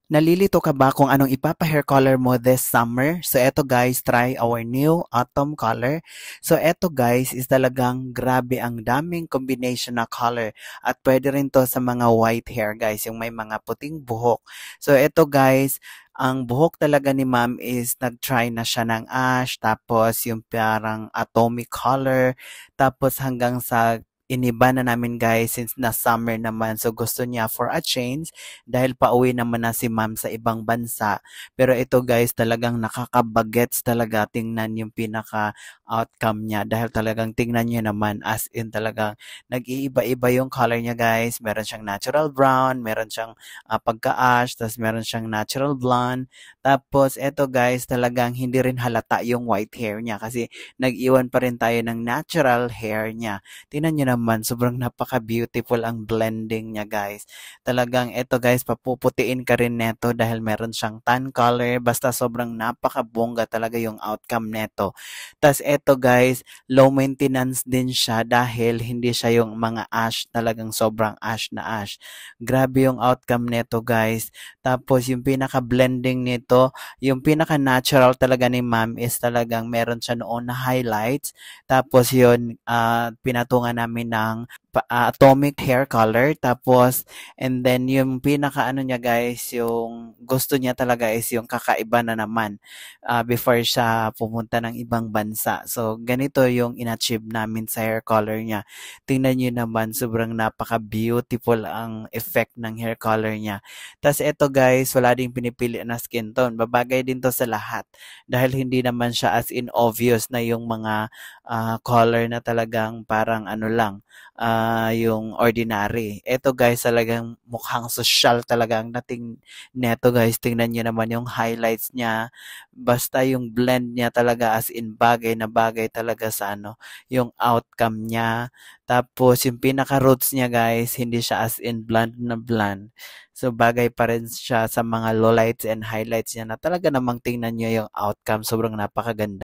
Nalilito ka ba kung anong ipapa-hair color mo this summer? So eto guys, try our new autumn color. So eto guys is talagang grabe ang daming combination na color at pwede rin to sa mga white hair guys, yung may mga puting buhok. So eto guys, ang buhok talaga ni ma'am is nag-try na siya ng ash, tapos yung parang atomic color, tapos hanggang sa iniba na namin guys since na summer naman. So gusto niya for a change dahil pauwi naman na si ma'am sa ibang bansa. Pero ito guys, talagang nakakabagets talaga tingnan yung pinaka outcome niya dahil talagang tingnan niyo naman as in talagang nag-iiba-iba yung color niya guys. Meron siyang natural brown, meron siyang pagka-ash, tapos meron siyang natural blonde. Tapos ito guys, talagang hindi rin halata yung white hair niya kasi nag-iwan pa rin tayo ng natural hair niya. Tingnan niyo naman, sobrang napaka-beautiful ang blending niya guys. Talagang eto guys, papuputiin ka rin neto dahil meron siyang tan color. Basta sobrang napakabongga talaga yung outcome neto. Tas eto guys, low maintenance din siya dahil hindi siya yung mga ash, talagang sobrang ash na ash. Grabe yung outcome neto guys. Tapos yung pinaka-blending nito, yung pinaka-natural talaga ni ma'am is talagang meron siya noon na highlights. Tapos yun, pinatungan namin ng atomic hair color. Tapos and then yung pinaka-ano niya guys, yung gusto niya talaga is yung kakaiba na naman before siya pumunta ng ibang bansa. So ganito yung in-achieve namin sa hair color niya. Tingnan niyo naman, sobrang napaka-beautiful ang effect ng hair color niya. Tapos eto guys, wala ding pinipili na skin tone. Babagay din to sa lahat dahil hindi naman siya as in obvious na yung mga color na talagang parang ano lang, yung ordinary. Eto guys, talagang mukhang social talaga ang dating neto guys. Tingnan niyo naman yung highlights niya. Basta yung blend niya talaga as in bagay na bagay talaga sa ano, yung outcome niya. Tapos yung pinaka-roots niya guys, hindi siya as in bland na bland. So bagay pa rin siya sa mga lowlights and highlights niya na talaga namang tingnan niyo yung outcome. Sobrang napakaganda.